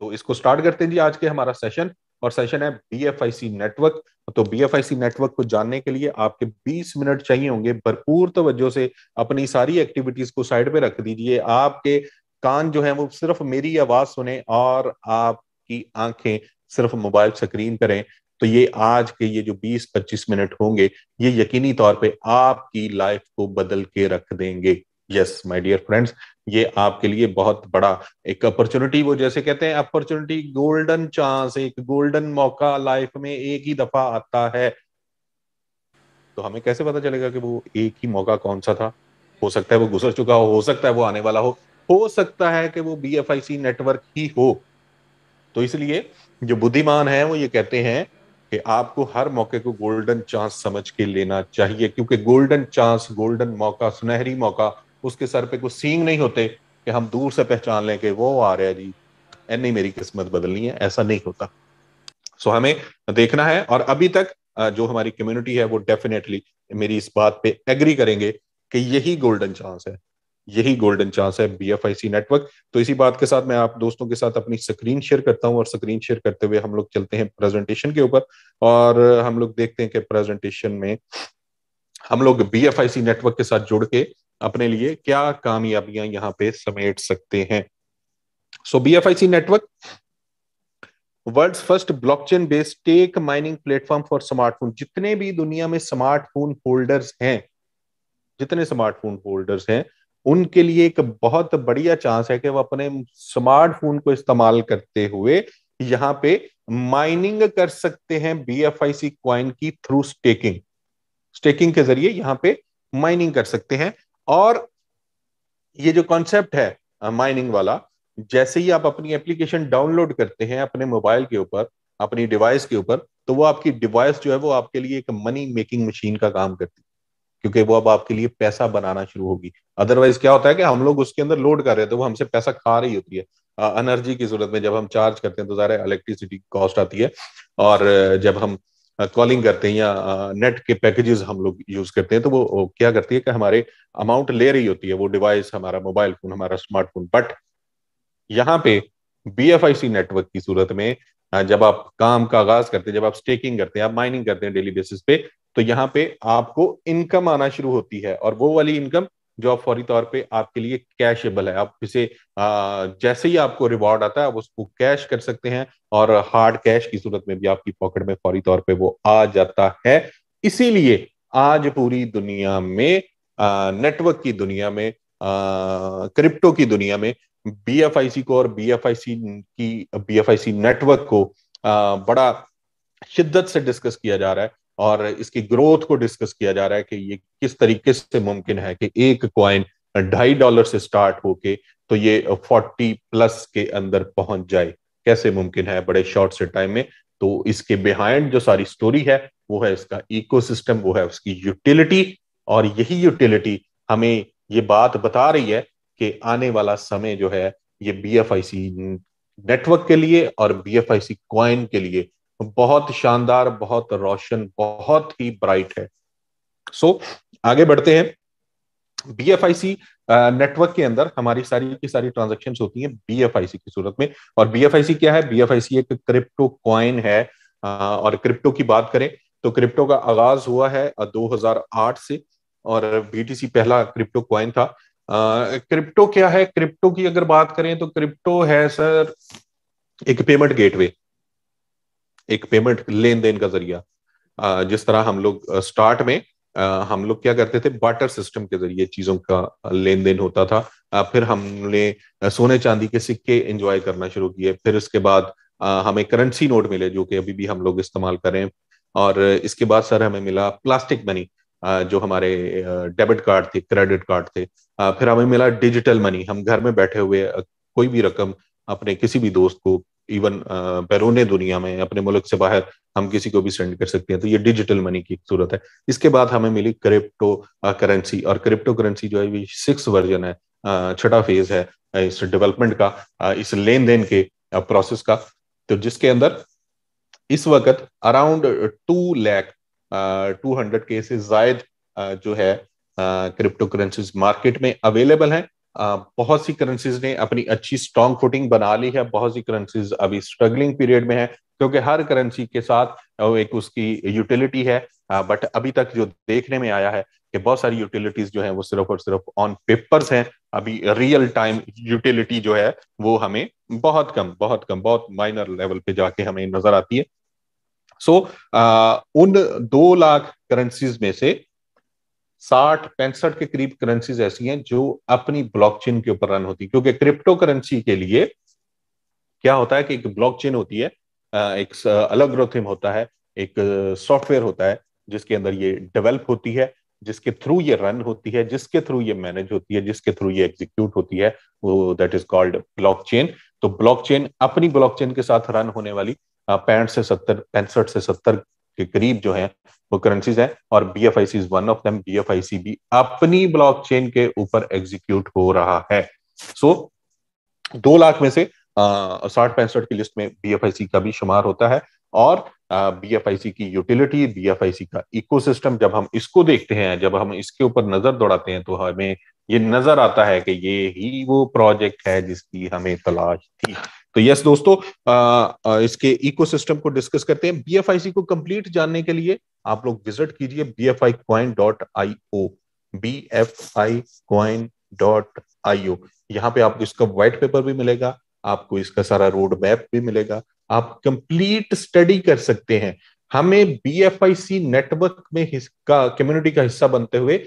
तो इसको स्टार्ट करते हैं जी आज के हमारा सेशन। और सेशन है बीएफआईसी नेटवर्क। तो बीएफआईसी नेटवर्क को जानने के लिए आपके 20 मिनट चाहिए होंगे। भरपूर तवज्जो से अपनी सारी एक्टिविटीज को साइड पे रख दीजिए। आपके कान जो है वो सिर्फ मेरी आवाज सुने और आपकी आंखें सिर्फ मोबाइल स्क्रीन करें। तो ये आज के ये जो 20-25 मिनट होंगे, ये यकीनी तौर पे आपकी लाइफ को बदल के रख देंगे। यस माय डियर फ्रेंड्स, ये आपके लिए बहुत बड़ा एक अपॉर्चुनिटी, वो जैसे कहते हैं अपॉर्चुनिटी, गोल्डन चांस, एक गोल्डन मौका लाइफ में एक ही दफा आता है। तो हमें कैसे पता चलेगा कि वो एक ही मौका कौन सा था? हो सकता है वो गुजर चुका हो सकता है वो आने वाला हो सकता है कि वो बीएफआईसी नेटवर्क ही हो। तो इसलिए जो बुद्धिमान है वो ये कहते हैं कि आपको हर मौके को गोल्डन चांस समझ के लेना चाहिए, क्योंकि गोल्डन चांस, गोल्डन मौका, सुनहरी मौका, उसके सर पे कोई सींग नहीं होते कि हम दूर से पहचान लें कि वो आ रहा है जी, नहीं मेरी किस्मत बदलनी है, ऐसा नहीं होता। सो हमें देखना है। और अभी तक जो हमारी कम्युनिटी है वो डेफिनेटली मेरी इस बात पे एग्री करेंगे कि यही गोल्डन चांस है, यही गोल्डन चांस है बीएफआईसी नेटवर्क। तो इसी बात के साथ मैं आप दोस्तों के साथ अपनी स्क्रीन शेयर करता हूं, और स्क्रीन शेयर करते हुए हम लोग चलते हैं प्रेजेंटेशन के ऊपर। और हम लोग देखते हैं कि प्रेजेंटेशन में हम लोग बीएफआईसी नेटवर्क के साथ जुड़ के अपने लिए क्या कामयाबियां यहाँ पे समेट सकते हैं। So BFIC network world's first blockchain based tech mining platform for smartphone. जितने भी दुनिया में स्मार्टफोन होल्डर्स हैं, जितने स्मार्टफोन होल्डर्स हैं, उनके लिए एक बहुत बढ़िया चांस है कि वो अपने स्मार्टफोन को इस्तेमाल करते हुए यहाँ पे माइनिंग कर सकते हैं बीएफआईसी कॉइन की थ्रू स्टेकिंग। स्टेकिंग के जरिए यहाँ पे माइनिंग कर सकते हैं। और ये जो कॉन्सेप्ट है माइनिंग वाला, जैसे ही आप अपनी एप्लीकेशन डाउनलोड करते हैं अपने मोबाइल के ऊपर, अपनी डिवाइस के ऊपर, तो वो आपकी डिवाइस जो है वो आपके लिए एक मनी मेकिंग मशीन का काम करती है, क्योंकि वो अब आपके लिए पैसा बनाना शुरू होगी। अदरवाइज क्या होता है कि हम लोग उसके अंदर लोड कर रहे हैं तो वो हमसे पैसा खा रही होती है एनर्जी की सूरत में। जब हम चार्ज करते हैं तो ज़ाहिर है इलेक्ट्रिसिटी कॉस्ट आती है। और जब हम कॉलिंग करते हैं या नेट के पैकेजेस हम लोग यूज करते हैं तो वो क्या करती है कि हमारे अमाउंट ले रही होती है वो डिवाइस, हमारा मोबाइल फोन, हमारा स्मार्टफोन। बट यहाँ पे बीएफआईसी नेटवर्क की सूरत में जब आप काम का आगाज करते हैं, जब आप स्टेकिंग करते हैं, आप माइनिंग करते हैं डेली बेसिस पे, तो यहाँ पे आपको इनकम आना शुरू होती है। और वो वाली इनकम जो आप फौरी तौर पे आपके लिए कैशेबल है। आप इसे जैसे ही आपको रिवॉर्ड आता है आप उसको कैश कर सकते हैं, और हार्ड कैश की सूरत में भी आपकी पॉकेट में फौरी तौर पे वो आ जाता है। इसीलिए आज पूरी दुनिया में, नेटवर्क की दुनिया में, क्रिप्टो की दुनिया में बीएफआईसी को और बीएफआईसी नेटवर्क को बड़ा शिद्दत से डिस्कस किया जा रहा है, और इसकी ग्रोथ को डिस्कस किया जा रहा है कि ये किस तरीके से मुमकिन है कि एक कॉइन $2.5 से स्टार्ट होके तो ये 40+ के अंदर पहुंच जाए। कैसे मुमकिन है बड़े शॉर्ट से टाइम में? तो इसके बिहाइंड जो सारी स्टोरी है वो है इसका इकोसिस्टम, वो है उसकी यूटिलिटी। और यही यूटिलिटी हमें ये बात बता रही है कि आने वाला समय जो है ये बीएफआईसी नेटवर्क के लिए और बीएफआईसी कॉइन के लिए बहुत शानदार, बहुत रोशन, बहुत ही ब्राइट है। सो आगे बढ़ते हैं। बीएफआईसी नेटवर्क के अंदर हमारी सारी की सारी ट्रांजेक्शन होती हैं बीएफआईसी की सूरत में। और बीएफआईसी क्या है? बीएफआईसी एक क्रिप्टो कॉइन है। और क्रिप्टो की बात करें तो क्रिप्टो का आगाज हुआ है 2008 से, और बीटीसी पहला क्रिप्टो कॉइन था। क्रिप्टो क्या है? क्रिप्टो की अगर बात करें तो क्रिप्टो है सर एक पेमेंट गेटवे, एक पेमेंट लेन देन का जरिया। जिस तरह हम लोग स्टार्ट में हम लोग क्या करते थे, बाटर सिस्टम के जरिए चीजों का लेन देन होता था। फिर हमने सोने चांदी के सिक्के एंजॉय करना शुरू किए। फिर इसके बाद हमें करेंसी नोट मिले जो कि अभी भी हम लोग इस्तेमाल करें। और इसके बाद सर हमें मिला प्लास्टिक मनी, जो हमारे डेबिट कार्ड थे, क्रेडिट कार्ड थे। फिर हमें मिला डिजिटल मनी। हम घर में बैठे हुए कोई भी रकम अपने किसी भी दोस्त को, इवन बैरूने दुनिया में, अपने मुल्क से बाहर, हम किसी को भी सेंड कर सकते हैं। तो ये डिजिटल मनी की सूरत है। इसके बाद हमें मिली क्रिप्टो करेंसी। और क्रिप्टो करेंसी जो है ये 6 वर्जन है, छठा फेज है इस डेवलपमेंट का, इस लेन देन के प्रोसेस का। तो जिसके अंदर इस वक्त अराउंड 200,000 के से जायद जो है क्रिप्टो करेंसीज मार्केट में अवेलेबल हैं। बहुत सी करेंसीज ने अपनी अच्छी स्ट्रॉन्ग फुटिंग बना ली है, बहुत सी करेंसीज अभी स्ट्रगलिंग पीरियड में है, क्योंकि हर करेंसी के साथ एक उसकी यूटिलिटी है। बट अभी तक जो देखने में आया है कि बहुत सारी यूटिलिटीज जो है वो सिर्फ और सिर्फ ऑन पेपर्स हैं। अभी रियल टाइम यूटिलिटी जो है वो हमें बहुत माइनर लेवल पे जाके हमें नजर आती है। सो उन 2 लाख करेंसीज में से 60-65 के करीब करेंसीज ऐसी हैं जो अपनी ब्लॉकचेन के ऊपर रन होती है, क्योंकि क्रिप्टो करेंसी के लिए क्या होता है कि एक ब्लॉकचेन होती है, एक एल्गोरिथम होता है, एक सॉफ्टवेयर होता है जिसके अंदर ये डेवलप होती है, जिसके थ्रू ये रन होती है, जिसके थ्रू ये मैनेज होती है, जिसके थ्रू ये एग्जीक्यूट होती है, वो दैट इज कॉल्ड ब्लॉकचेन। तो ब्लॉकचेन अपनी ब्लॉकचेन के साथ रन होने वाली 65 से 70 के करीब जो है वो करेंसीज है, और BFIC is one of them. BFIC भी अपनी ब्लॉकचेन के ऊपर एग्जीक्यूट हो रहा है। सो 2 लाख में से 60-65 की लिस्ट में BFIC का भी शुमार होता है। और BFIC की यूटिलिटी, BFIC का इकोसिस्टम, जब हम इसको देखते हैं, जब हम इसके ऊपर नजर दौड़ाते हैं, तो हमें ये नजर आता है कि ये ही वो प्रोजेक्ट है जिसकी हमें तलाश थी। तो यस दोस्तों, इसके इकोसिस्टम को डिस्कस करते हैं। BFIC को कंप्लीट जानने के लिए आप लोग विजिट कीजिए bficoin.io, bficoin.io। यहाँ पे आपको इसका व्हाइट पेपर भी मिलेगा, आपको इसका सारा रोड मैप भी मिलेगा, आप कंप्लीट स्टडी कर सकते हैं। हमें BFIC नेटवर्क में का कम्युनिटी का हिस्सा बनते हुए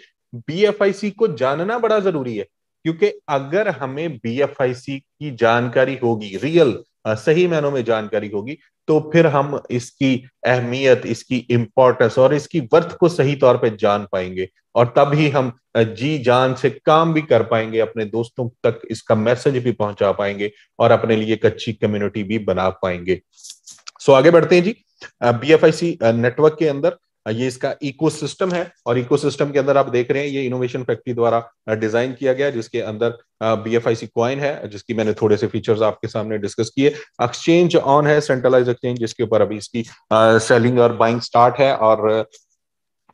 BFIC को जानना बड़ा जरूरी है, क्योंकि अगर हमें BFIC की जानकारी होगी, रियल सही मायनों में जानकारी होगी, तो फिर हम इसकी अहमियत, इसकी इंपॉर्टेंस और इसकी वर्थ को सही तौर पे जान पाएंगे, और तब ही हम जी जान से काम भी कर पाएंगे, अपने दोस्तों तक इसका मैसेज भी पहुंचा पाएंगे, और अपने लिए एक अच्छी कम्युनिटी भी बना पाएंगे। सो आगे बढ़ते हैं जी। BFIC नेटवर्क के अंदर ये इसका इकोसिस्टम है, और इकोसिस्टम के अंदर आप देख रहे हैं ये इनोवेशन फैक्ट्री द्वारा डिजाइन किया गया, जिसके अंदर BFIC कॉइन है, जिसकी मैंने थोड़े से फीचर्स आपके सामने डिस्कस किए। एक्सचेंज ऑन है, सेंट्रलाइज एक्सचेंज, जिसके ऊपर अभी इसकी सेलिंग और बाइंग स्टार्ट है, और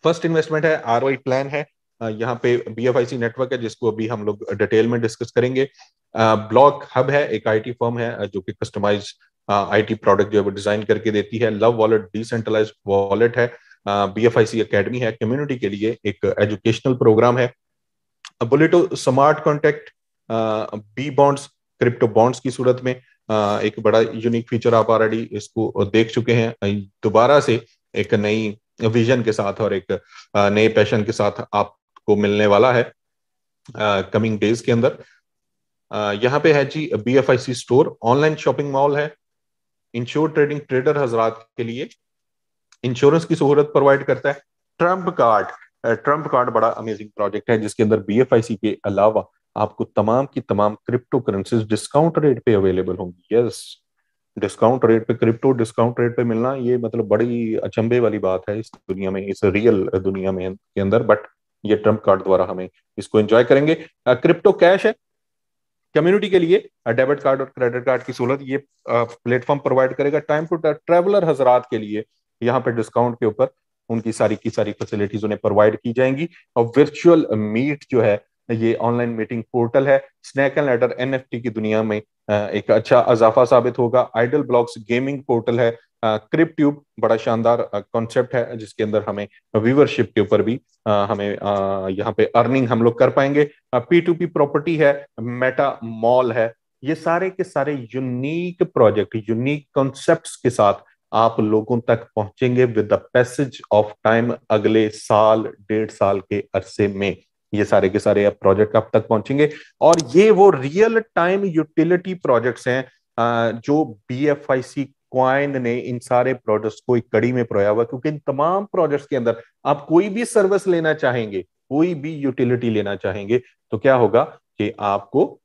फर्स्ट इन्वेस्टमेंट है, ROI प्लान है। यहाँ पे BFIC नेटवर्क है, जिसको अभी हम लोग डिटेल में डिस्कस करेंगे। ब्लॉक हब है, एक IT फर्म है जो कि कस्टमाइज IT प्रोडक्ट जो है वो डिजाइन करके देती है। लव वॉलेट डिसेंट्रलाइज्ड वॉलेट है। BFIC एकेडमी है, कम्युनिटी के लिए एक एजुकेशनल प्रोग्राम है। बुलेटो smart contact, B bonds, crypto bonds की सूरत में एक बड़ा यूनिक फीचर, आप ऑलरेडी इसको देख चुके हैं। दोबारा से एक नई विजन के साथ और एक नए पैशन के साथ आपको मिलने वाला है कमिंग डेज के अंदर। यहाँ पे है जी BFIC store, online shopping mall है, इंश्योर ट्रेडिंग ट्रेडर हजरात के लिए इंश्योरेंस की सहूलत प्रोवाइड करता है। ट्रम्प कार्ड बड़ा अमेजिंग प्रोजेक्ट है, जिसके अंदर BFIC के अलावा आपको तमाम की तमाम क्रिप्टो करेंसीज डिस्काउंट रेट पे अवेलेबल होंगी। यस, डिस्काउंट रेट पे क्रिप्टो डिस्काउंट रेट पे मिलना, ये मतलब बड़ी अचंभे वाली बात है इस दुनिया में, इस रियल दुनिया में के अंदर। बट ये ट्रम्प कार्ड द्वारा हमें इसको एंजॉय करेंगे। क्रिप्टो कैश है, कम्युनिटी के लिए डेबिट कार्ड और क्रेडिट कार्ड की सहूलत ये प्लेटफॉर्म प्रोवाइड करेगा। टाइम टू ट्रेवलर हजरात के लिए यहाँ पे डिस्काउंट के ऊपर उनकी सारी की सारी फैसिलिटीज उन्हें प्रोवाइड की जाएंगी। और वर्चुअल मीट जो है, ये ऑनलाइन मीटिंग पोर्टल है, स्नैक एंड लैडर NFT की दुनिया में एक अच्छा इजाफा साबित होगा। आइडल ब्लॉक्स गेमिंग पोर्टल है। क्रिप्ट्यूब बड़ा शानदार कॉन्सेप्ट है, जिसके अंदर हमें व्यूवरशिप के ऊपर भी हमें यहाँ पे अर्निंग हम लोग कर पाएंगे। P2P प्रॉपर्टी है, मेटा मॉल है। ये सारे के सारे यूनिक प्रोजेक्ट, यूनिक कॉन्सेप्ट्स के साथ आप लोगों तक पहुंचेंगे with the passage of time. अगले साल 1.5 साल के अरसे में ये सारे के सारे प्रोजेक्ट आप तक पहुंचेंगे, और ये वो रियल टाइम यूटिलिटी प्रोजेक्ट्स हैं जो BFIC क्वाइन ने इन सारे प्रोजेक्ट्स को एक कड़ी में परोया हुआ, क्योंकि इन तमाम प्रोजेक्ट्स के अंदर आप कोई भी सर्विस लेना चाहेंगे, कोई भी यूटिलिटी लेना चाहेंगे, तो क्या होगा कि आपको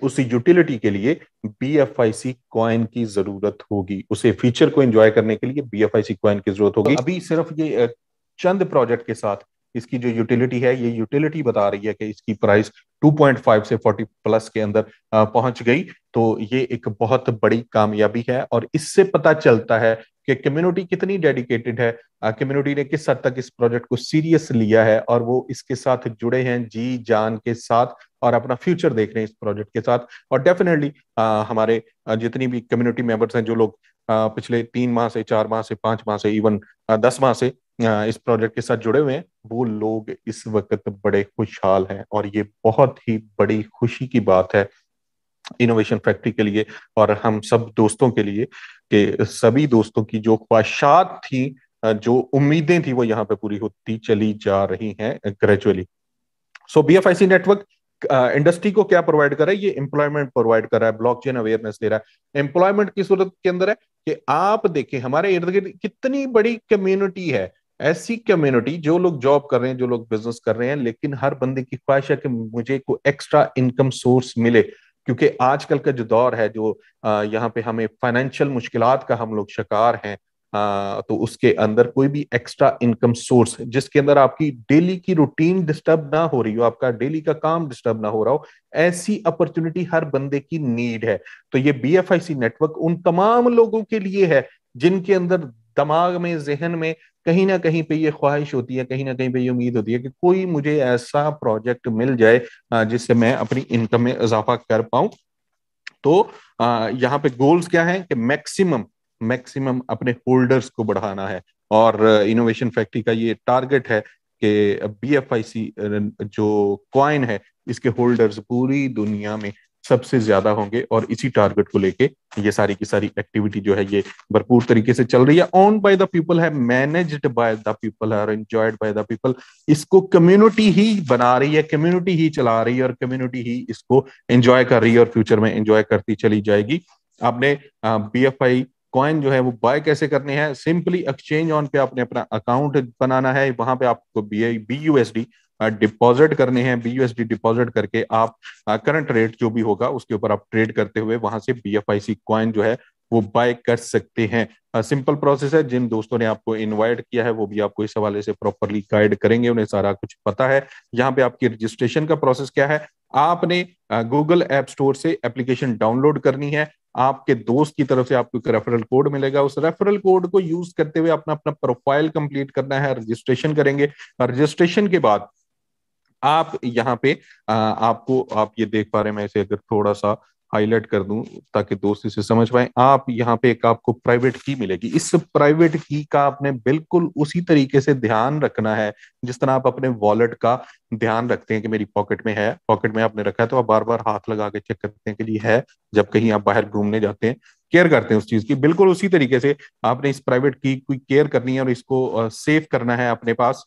उस यूटिलिटी के लिए BFIC कॉइन की जरूरत होगी, उसे फीचर को एंजॉय करने के लिए BFIC कॉइन की जरूरत होगी। अभी सिर्फ ये चंद प्रोजेक्ट के साथ इसकी जो यूटिलिटी है, ये यूटिलिटी बता रही है कि इसकी प्राइस 2.5 से 40 प्लस के अंदर पहुंच गई। तो ये एक बहुत बड़ी कामयाबी है, और इससे पता चलता है कि कम्युनिटी कितनी डेडिकेटेड है, कम्युनिटी ने किस हद तक इस प्रोजेक्ट को सीरियस लिया है और वो इसके साथ जुड़े हैं जी जान के साथ और अपना फ्यूचर देख रहे हैं इस प्रोजेक्ट के साथ। और डेफिनेटली हमारे जितनी भी कम्युनिटी मेंबर्स हैं जो लोग पिछले 3 माह से 4 माह से 5 माह से इवन 10 माह से इस प्रोजेक्ट के साथ जुड़े हुए हैं, वो लोग इस वक्त बड़े खुशहाल हैं और ये बहुत ही बड़ी खुशी की बात है इनोवेशन फैक्ट्री के लिए और हम सब दोस्तों के लिए कि सभी दोस्तों की जो ख्वाहिशात थी, जो उम्मीदें थी, वो यहाँ पे पूरी होती चली जा रही हैं ग्रेजुअली। सो बीएफआईसी नेटवर्क इंडस्ट्री को क्या प्रोवाइड कर रहा है? ये एम्प्लॉयमेंट प्रोवाइड कर रहा है, ब्लॉकचेन अवेयरनेस दे रहा है। एम्प्लॉयमेंट की सूरत के अंदर है कि आप देखें हमारे इर्द गिर्द कितनी बड़ी कम्युनिटी है, ऐसी कम्युनिटी जो लोग जॉब कर रहे हैं, जो लोग बिजनेस कर रहे हैं, लेकिन हर बंदे की ख्वाहिश है कि मुझे को एक्स्ट्रा इनकम सोर्स मिले, क्योंकि आजकल का जो दौर है, जो यहाँ पे हमें फाइनेंशियल मुश्किलात का हम लोग शिकार हैं, तो उसके अंदर कोई भी एक्स्ट्रा इनकम सोर्स जिसके अंदर आपकी डेली की रूटीन डिस्टर्ब ना हो रही हो, आपका डेली का काम डिस्टर्ब ना हो रहा हो, ऐसी अपॉर्चुनिटी हर बंदे की नीड है। तो ये बीएफआईसी नेटवर्क उन तमाम लोगों के लिए है जिनके अंदर दिमाग में, जहन में कहीं ना कहीं पे ये ख्वाहिश होती है, कहीं ना कहीं पे ये उम्मीद होती है कि कोई मुझे ऐसा प्रोजेक्ट मिल जाए जिससे मैं अपनी इनकम में इजाफा कर पाऊं। तो यहाँ पे गोल्स क्या है कि मैक्सिमम मैक्सिमम अपने होल्डर्स को बढ़ाना है और इनोवेशन फैक्ट्री का ये टारगेट है कि बीएफआईसी जो कॉइन है इसके होल्डर्स पूरी दुनिया में सबसे ज्यादा होंगे और इसी टारगेट को लेके ये सारी की सारी एक्टिविटी जो है ये भरपूर तरीके से चल रही है। ओन्ड बाय द पीपल है, मैनेज्ड बाय द पीपल है और एंजॉयड बाय द पीपल। इसको कम्युनिटी ही बना रही है, कम्युनिटी ही चला रही है और कम्युनिटी ही इसको एंजॉय कर रही है और फ्यूचर में एंजॉय करती चली जाएगी। आपने बीएफआई कॉइन जो है वो बाय कैसे करने हैं? सिंपली एक्सचेंज ऑन पे आपने अपना अकाउंट बनाना है, वहां पे आपको बीयूएसडी डिपॉजिट करने हैं। बीयूएसडी डिपॉजिट करके आप करंट रेट जो भी होगा उसके ऊपर आप ट्रेड करते हुए वहां से बीएफआईसी कॉइन जो है वो बाय कर सकते हैं। सिंपल प्रोसेस है। जिन दोस्तों ने आपको इनवाइट किया है वो भी आपको इस हवाले से प्रॉपरली गाइड करेंगे, उन्हें सारा कुछ पता है। यहाँ पे आपकी रजिस्ट्रेशन का प्रोसेस क्या है? आपने गूगल ऐप स्टोर से एप्लीकेशन डाउनलोड करनी है, आपके दोस्त की तरफ से आपको एक रेफरल कोड मिलेगा, उस रेफरल कोड को यूज करते हुए अपना अपना प्रोफाइल कंप्लीट करना है, रजिस्ट्रेशन करेंगे। रजिस्ट्रेशन के बाद आप यहाँ पे आपको, आप ये देख पा रहे हैं, मैं इसे अगर थोड़ा सा हाईलाइट कर दूं ताकि दोस्त इसे समझ पाए, आप यहाँ पे एक आपको प्राइवेट की मिलेगी। इस प्राइवेट की का आपने बिल्कुल उसी तरीके से ध्यान रखना है जिस तरह आप अपने वॉलेट का ध्यान रखते हैं कि मेरी पॉकेट में है, पॉकेट में आपने रखा है तो आप बार बार हाथ लगा के चेक करते हैं कि ये है। जब कहीं आप बाहर घूमने जाते हैं केयर करते हैं उस चीज की, बिल्कुल उसी तरीके से आपने इस प्राइवेट की केयर करनी है और इसको सेव करना है, अपने पास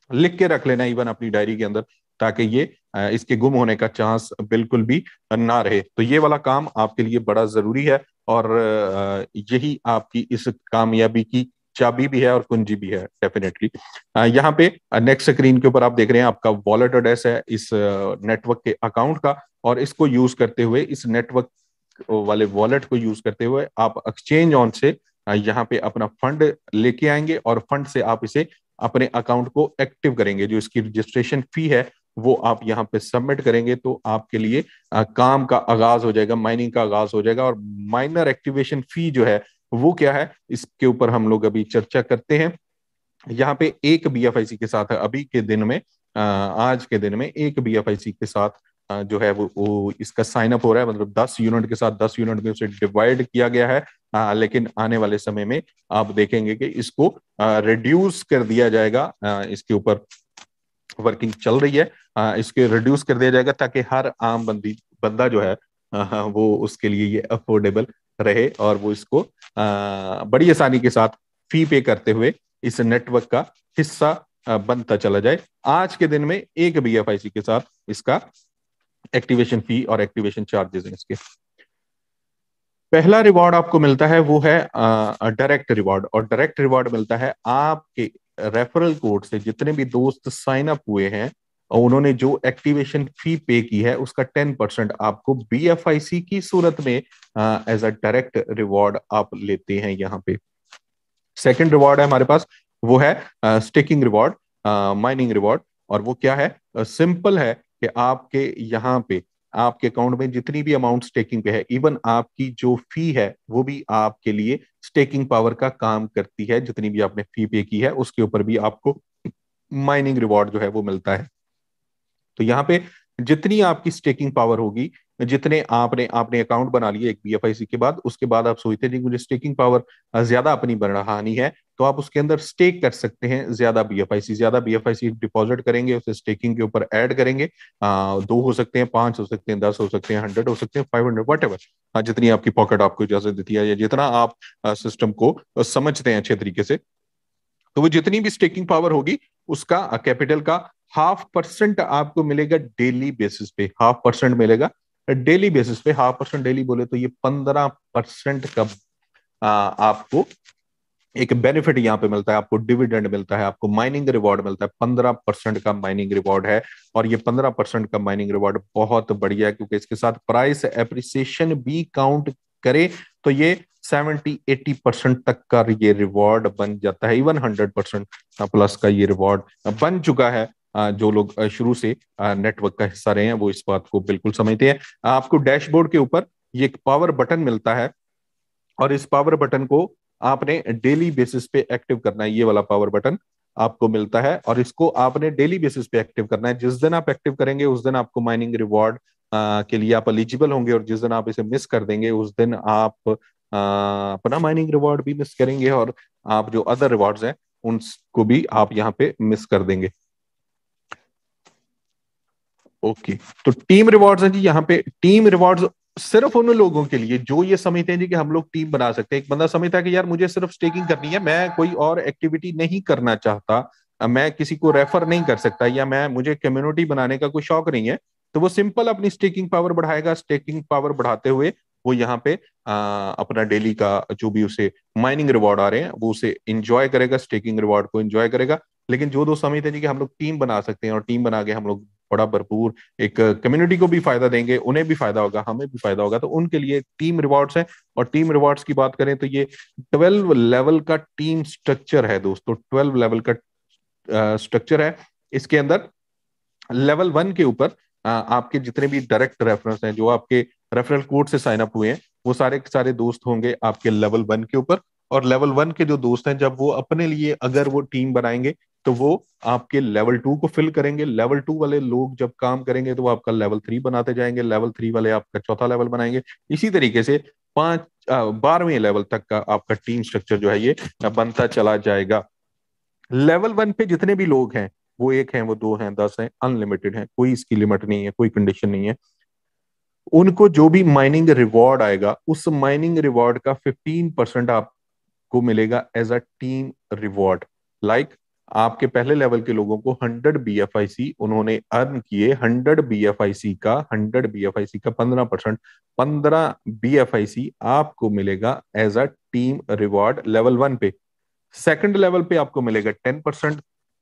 लिख के रख लेना इवन अपनी डायरी के अंदर, ताकि ये इसके गुम होने का चांस बिल्कुल भी ना रहे। तो ये वाला काम आपके लिए बड़ा जरूरी है और यही आपकी इस कामयाबी की चाबी भी है और कुंजी भी है डेफिनेटली। यहाँ पे नेक्स्ट स्क्रीन के ऊपर आप देख रहे हैं आपका वॉलेट एड्रेस है इस नेटवर्क के अकाउंट का, और इसको यूज करते हुए, इस नेटवर्क वाले वॉलेट को यूज करते हुए आप एक्सचेंज ऑन से यहाँ पे अपना फंड लेके आएंगे और फंड से आप इसे अपने अकाउंट को एक्टिव करेंगे। जो इसकी रजिस्ट्रेशन फी है वो आप यहाँ पे सबमिट करेंगे तो आपके लिए काम का आगाज हो जाएगा, माइनिंग का आगाज हो जाएगा। और माइनर एक्टिवेशन फी जो है वो क्या है, इसके ऊपर हम लोग अभी चर्चा करते हैं। यहाँ पे एक बीएफआईसी के साथ अभी के दिन में, आज के दिन में एक बीएफआईसी के साथ जो है वो इसका साइन अप हो रहा है, मतलब 10 यूनिट के साथ 10 यूनिट में उसे डिवाइड किया गया है। लेकिन आने वाले समय में आप देखेंगे कि इसको रिड्यूस कर दिया जाएगा। इसके ऊपर वर्किंग चल रही है, इसके रिड्यूस कर दिया जाएगा ताकि हर आम बंदा जो है वो उसके लिए ये अफोर्डेबल रहे और वो इसको बड़ी आसानी के साथ फी पे करते हुए इस नेटवर्क का हिस्सा बनता चला जाए। आज के दिन में एक बीएफआईसी के साथ इसका एक्टिवेशन फी और एक्टिवेशन चार्जेस हैं इसके। पहला रिवॉर्ड आपको मिलता है वो है डायरेक्ट रिवॉर्ड, और डायरेक्ट रिवॉर्ड मिलता है आपके रेफरल कोड से जितने भी दोस्त साइन अप हुए हैं और उन्होंने जो एक्टिवेशन फी पे की है उसका 10% आपको बीएफआईसी की सूरत में एज अ डायरेक्ट रिवॉर्ड आप लेते हैं यहाँ पे। सेकंड रिवॉर्ड है हमारे पास, वो है स्टेकिंग रिवॉर्ड, माइनिंग रिवॉर्ड। और वो क्या है? सिंपल है कि आपके यहाँ पे आपके अकाउंट में जितनी भी अमाउंट स्टेकिंग पे है, इवन आपकी जो फी है वो भी आपके लिए स्टेकिंग पावर का काम करती है। जितनी भी आपने फी पे की है उसके ऊपर भी आपको माइनिंग रिवॉर्ड जो है वो मिलता है। तो यहाँ पे जितनी आपकी स्टेकिंग पावर होगी, जितने आपने आपने अकाउंट बना लिए एक बीएफआईसी के बाद, उसके बाद आप सोचते हैं मुझे स्टेकिंग पावर ज्यादा अपनी बढ़ानी है, तो आप उसके अंदर स्टेक कर सकते हैं ज्यादा बीएफआईसी डिपॉजिट करेंगे, उसे स्टेकिंग के ऊपर ऐड करेंगे। दो हो सकते हैं, पांच हो सकते हैं, 10 हो सकते हैं, 100 हो सकते हैं, 500, वट एवर, जितनी आपकी पॉकेट आपको इजाजत देती है या जितना आप सिस्टम को समझते हैं अच्छे तरीके से। तो वो जितनी भी स्टेकिंग पावर होगी उसका कैपिटल का 0.5% आपको मिलेगा डेली बेसिस पे, 0.5% मिलेगा डेली बेसिस पे। 0.5% डेली बोले तो ये 15% का आपको एक बेनिफिट यहाँ पे मिलता है, आपको डिविडेंड मिलता है, आपको माइनिंग रिवॉर्ड मिलता है। 15% का माइनिंग रिवॉर्ड है, और ये 15% का माइनिंग रिवॉर्ड बहुत बढ़िया है, क्योंकि इसके साथ प्राइस एप्रिसिएशन भी काउंट करे तो ये 70-80% तक का ये रिवॉर्ड बन जाता है। इवन 100% प्लस का ये रिवॉर्ड बन चुका है। जो लोग शुरू से नेटवर्क का हिस्सा रहे हैं वो इस बात को बिल्कुल समझते हैं। आपको डैशबोर्ड के ऊपर ये एक पावर बटन मिलता है, और इस पावर बटन को आपने डेली बेसिस पे एक्टिव करना है। ये वाला पावर बटन आपको मिलता है, और इसको आपने डेली बेसिस पे एक्टिव करना है। जिस दिन आप एक्टिव करेंगे उस दिन आपको माइनिंग रिवॉर्ड के लिए आप एलिजिबल होंगे, और जिस दिन आप इसे मिस कर देंगे उस दिन आप अपना माइनिंग रिवॉर्ड भी मिस करेंगे, और आप जो अदर रिवॉर्ड्स हैं उनको भी आप यहाँ पे मिस कर देंगे। ओके, तो टीम रिवॉर्ड्स है जी। यहाँ पे टीम रिवॉर्ड्स सिर्फ उन लोगों के लिए जो ये समझते हैं जी कि हम लोग टीम बना सकते हैं। एक बंदा समझता है कि यार मुझे सिर्फ स्टेकिंग करनी है, मैं कोई और एक्टिविटी नहीं करना चाहता, मैं किसी को रेफर नहीं कर सकता, या मैं मुझे कम्युनिटी बनाने का कोई शौक नहीं है, तो वो सिंपल अपनी स्टेकिंग पावर बढ़ाएगा। स्टेकिंग पावर बढ़ाते हुए वो यहाँ पे अपना डेली का जो भी उसे माइनिंग रिवॉर्ड आ रहे हैं वो उसे इंजॉय करेगा, स्टेकिंग रिवॉर्ड को इंजॉय करेगा। लेकिन जो दोस्त समझते हैं जी कि हम लोग टीम बना सकते हैं, और टीम बना के हम लोग बड़ा भरपूर एक कम्युनिटी को भी फायदा देंगे, उन्हें भी फायदा होगा, हमें भी फायदा होगा, तो उनके लिए टीम रिवॉर्ड्स है। और टीम रिवॉर्ड्स की बात करें तो ये 12 लेवल का टीम स्ट्रक्चर है दोस्तों। 12 लेवल का स्ट्रक्चर है। इसके अंदर लेवल 1 के ऊपर आपके जितने भी डायरेक्ट रेफरेंस हैं, जो आपके रेफरल कोड से साइन अप हुए हैं, वो सारे के सारे दोस्त होंगे आपके लेवल 1 के ऊपर। और लेवल 1 के जो दोस्त हैं, जब वो अपने लिए अगर वो टीम बनाएंगे तो वो आपके लेवल 2 को फिल करेंगे। लेवल 2 वाले लोग जब काम करेंगे तो वो आपका लेवल 3 बनाते जाएंगे, लेवल 3 वाले आपका चौथा लेवल बनाएंगे। इसी तरीके से 12वें लेवल तक का आपका टीम स्ट्रक्चर जो है ये बनता चला जाएगा। लेवल 1 पे जितने भी लोग हैं, वो एक हैं, वो दो हैं, 10 हैं, अनलिमिटेड है, कोई इसकी लिमिट नहीं है, कोई कंडीशन नहीं है। उनको जो भी माइनिंग रिवॉर्ड आएगा उस माइनिंग रिवॉर्ड का 15% आपको मिलेगा as a team reward. Like आपके पहले लेवल के लोगों को 100 बीएफआईसी उन्होंने अर्न किए, 100 बीएफआईसी का 15%, 15 बीएफआईसी आपको मिलेगा as a team reward level 1 पे। सेकंड लेवल पे आपको मिलेगा 10%,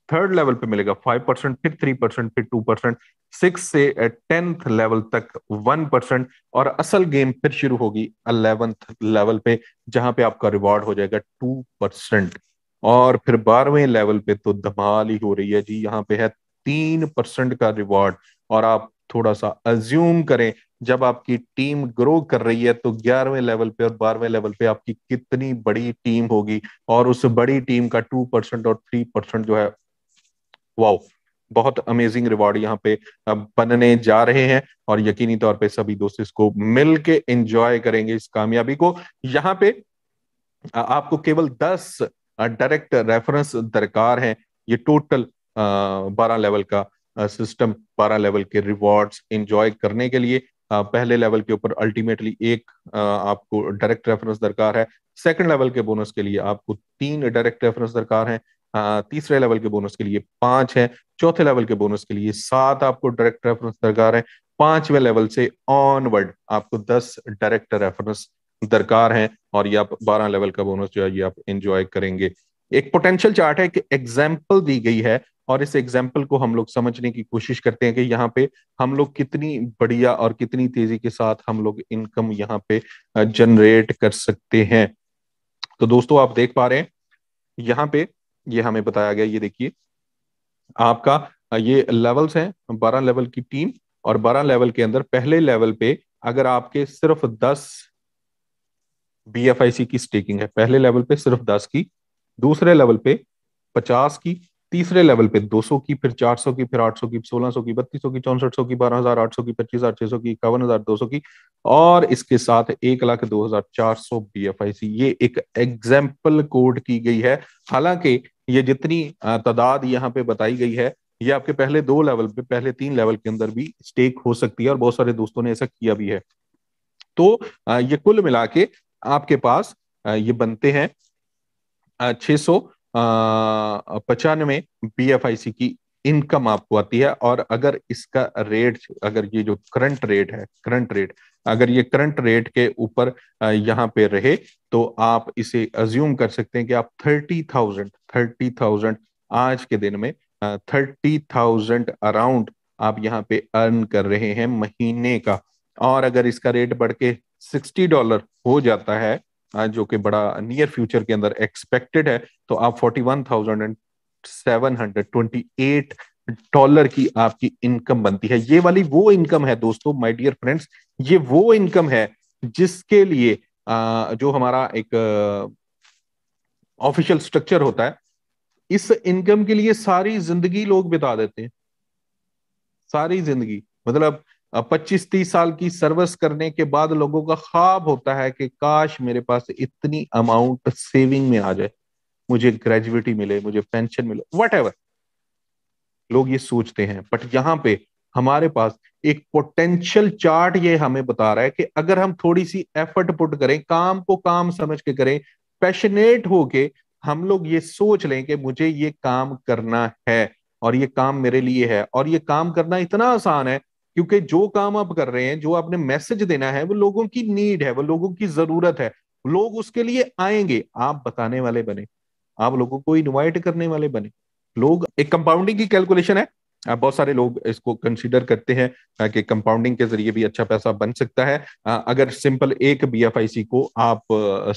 थर्ड लेवल पे मिलेगा 5%, फिर 3%, फिर 2%, 6 से 10th लेवल तक 1%, और असल गेम फिर शुरू होगी 11th लेवल पे, जहां पे आपका रिवॉर्ड हो जाएगा 2%। और फिर 12वें लेवल पे तो धमाल ही हो रही है जी, यहाँ पे है 3% का रिवॉर्ड। और आप थोड़ा सा अज्यूम करें, जब आपकी टीम ग्रो कर रही है तो 11वें लेवल पे और 12वें लेवल पे आपकी कितनी बड़ी टीम होगी, और उस बड़ी टीम का 2% और 3% जो है, वाओ, बहुत अमेजिंग रिवॉर्ड यहाँ पे बनने जा रहे हैं। और यकीनी तौर पे सभी दोस्त इसको मिल के एंजॉय करेंगे इस कामयाबी को। यहाँ पे आपको केवल 10 डायरेक्ट रेफरेंस दरकार है। ये टोटल 12 लेवल का सिस्टम, 12 लेवल के रिवॉर्ड्स एंजॉय करने के लिए पहले लेवल के ऊपर अल्टीमेटली एक आपको डायरेक्ट रेफरेंस दरकार है। सेकंड लेवल के बोनस के लिए आपको 3 डायरेक्ट रेफरेंस दरकार है। तीसरे लेवल के बोनस के लिए 5 है। चौथे लेवल के बोनस के लिए 7 आपको डायरेक्ट रेफरेंस दरकार है। 5वें लेवल से ऑनवर्ड आपको 10 डायरेक्ट रेफरेंस दरकार है, और ये आप 12 लेवल का बोनस जो है ये आप एंजॉय करेंगे। एक पोटेंशियल चार्ट है, कि एग्जाम्पल दी गई है, और इस एग्जाम्पल को हम लोग समझने की कोशिश करते हैं कि यहाँ पे हम लोग कितनी बढ़िया और कितनी तेजी के साथ हम लोग इनकम यहाँ पे जनरेट कर सकते हैं। तो दोस्तों आप देख पा रहे हैं यहाँ पे ये हमें बताया गया, ये देखिए आपका ये लेवल्स हैं, 12 लेवल की टीम। और 12 लेवल के अंदर पहले लेवल पे अगर आपके सिर्फ 10 BFIC की स्टेकिंग है। पहले लेवल पे सिर्फ 10 की, दूसरे लेवल पे 50 की, तीसरे लेवल पे 200 की, फिर 400 की, फिर 800 की, 1600 की, 3200 की, 6400 की, 12,800 की, 25,600 की, 51,200 की, और इसके साथ 1,02,400 BFIC। ये एक एग्जाम्पल कोड की गई है। हालांकि ये जितनी तादाद यहाँ पे बताई गई है, ये आपके पहले 2 लेवल पे, पहले 3 लेवल के अंदर भी स्टेक हो सकती है, और बहुत सारे दोस्तों ने ऐसा किया भी है। तो ये कुल मिला के आपके पास ये बनते हैं 695 BFIC की इनकम आपको आती है। और अगर इसका रेट, अगर ये जो करंट रेट है, करंट रेट, अगर ये करंट रेट के ऊपर यहाँ पे रहे, तो आप इसे अज्यूम कर सकते हैं कि आप 30,000 आज के दिन में 30,000 अराउंड आप यहाँ पे अर्न कर रहे हैं महीने का। और अगर इसका रेट बढ़ के $60 हो जाता है, जो कि बड़ा नियर फ्यूचर के अंदर एक्सपेक्टेड है, तो आप 41,728 की आपकी इनकम बनती है। ये वाली वो इनकम है दोस्तों, माय डियर फ्रेंड्स, ये वो इनकम है जिसके लिए जो हमारा एक ऑफिशियल स्ट्रक्चर होता है, इस इनकम के लिए सारी जिंदगी लोग बिता देते हैं। सारी जिंदगी मतलब 25-30 साल की सर्विस करने के बाद लोगों का ख्वाब होता है कि काश मेरे पास इतनी अमाउंट सेविंग में आ जाए, मुझे ग्रेजुइटी मिले, मुझे पेंशन मिले, वट एवर लोग ये सोचते हैं। बट यहाँ पे हमारे पास एक पोटेंशियल चार्ट ये हमें बता रहा है कि अगर हम थोड़ी सी एफर्ट पुट करें, काम को काम समझ के करें, पैशनेट होके हम लोग ये सोच लें कि मुझे ये काम करना है और ये काम मेरे लिए है, और ये काम करना इतना आसान है क्योंकि जो काम आप कर रहे हैं, जो आपने मैसेज देना है, वो लोगों की नीड है, वो लोगों की जरूरत है। लोग उसके लिए आएंगे, आप बताने वाले बने, आप लोगों को इनवाइट करने वाले बने। लोग, एक कंपाउंडिंग की कैलकुलेशन है, बहुत सारे लोग इसको कंसीडर करते हैं कि कंपाउंडिंग के जरिए भी अच्छा पैसा बन सकता है। अगर सिंपल एक BFIC को आप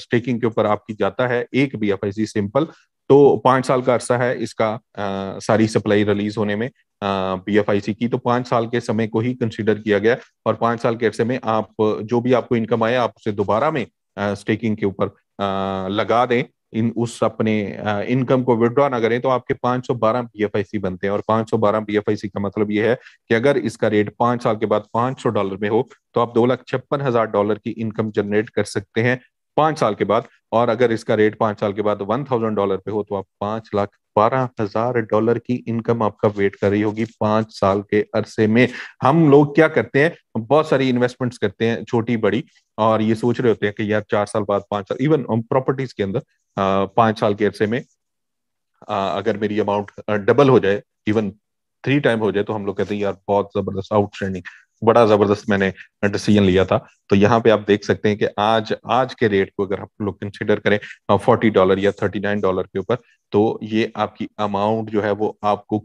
स्टेकिंग के ऊपर आपकी जाता है, एक BFIC सिंपल, तो 5 साल का अरसा है इसका, सारी सप्लाई रिलीज होने में BFIC की। तो 5 साल के समय को ही कंसीडर किया गया, और 5 साल के अरसे में आप जो भी आपको इनकम आए, आप उसे दोबारा में स्टेकिंग के ऊपर लगा दें, इन उस अपने इनकम को विड्रॉ ना करें, तो आपके 512 BFIC बनते हैं। और 512 BFIC का मतलब ये है कि अगर इसका रेट 5 साल के बाद $500 में हो, तो आप $2,56,000 की इनकम जनरेट कर सकते हैं 5 साल के बाद। और अगर इसका रेट 5 साल के बाद $1,000 पे हो, तो आप $5,12,000 की इनकम आपका वेट कर रही होगी 5 साल के अरसे में। हम लोग क्या करते हैं, बहुत सारी इन्वेस्टमेंट्स करते हैं छोटी बड़ी, और ये सोच रहे होते हैं कि यार 4 साल बाद, 5 साल, इवन प्रॉपर्टीज के अंदर 5 साल के अरसे में अगर मेरी अमाउंट डबल हो जाए, इवन 3 टाइम हो जाए, तो हम लोग कहते हैं यार बहुत जबरदस्त, आउटस्टैंडिंग, बड़ा जबरदस्त मैंने डिसीजन लिया था। तो यहाँ पे आप देख सकते हैं कि आज आज के रेट को अगर आप लोग कंसिडर करें $40 या $39 के ऊपर, तो ये आपकी अमाउंट जो है वो आपको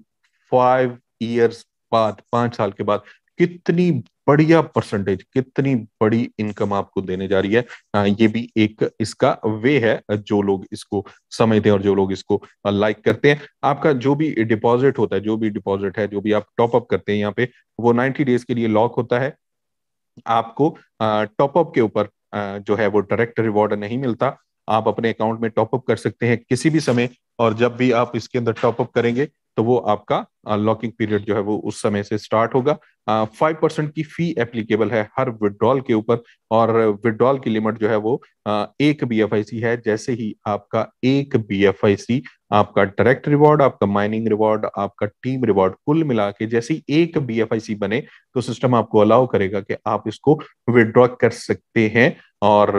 5 ईयर्स बाद, 5 साल के बाद कितनी बढ़िया परसेंटेज, कितनी बड़ी इनकम आपको देने जा रही है। ये भी एक इसका वे है जो लोग इसको समझते हैं और जो लोग इसको लाइक करते हैं। आपका जो भी डिपॉजिट होता है, जो भी डिपॉजिट है, जो भी आप टॉप अप करते हैं यहाँ पे, वो 90 डेज के लिए लॉक होता है। आपको टॉप अप के ऊपर जो है वो डायरेक्ट रिवॉर्ड नहीं मिलता। आप अपने अकाउंट में टॉप अप कर सकते हैं किसी भी समय, और जब भी आप इसके अंदर टॉप अप करेंगे, तो वो आपका लॉकिंग पीरियड जो है वो उस समय से स्टार्ट होगा। 5% की फी एप्लीकेबल है हर विड्रॉल के ऊपर, और विड्रॉल की लिमिट जो है वो एक BFIC है। जैसे ही आपका एक BFIC, आपका डायरेक्ट रिवॉर्ड, आपका माइनिंग रिवॉर्ड, आपका टीम रिवॉर्ड, कुल मिला के जैसे ही एक BFIC बने, तो सिस्टम आपको अलाउ करेगा कि आप इसको विड्रॉ कर सकते हैं। और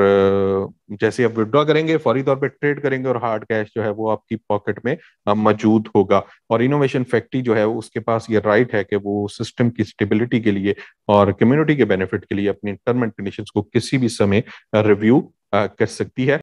जैसे आप विड्रॉ करेंगे, फौरी तौर पे ट्रेड करेंगे, और हार्ड कैश जो है वो आपकी पॉकेट में मौजूद होगा। और इनोवेशन फैक्ट्री जो है उसके पास ये राइट है कि वो सिस्टम की स्टेबिलिटी के लिए और कम्युनिटी के बेनिफिट के लिए अपनी टर्म एंड कंडीशंस को किसी भी समय रिव्यू कर सकती है।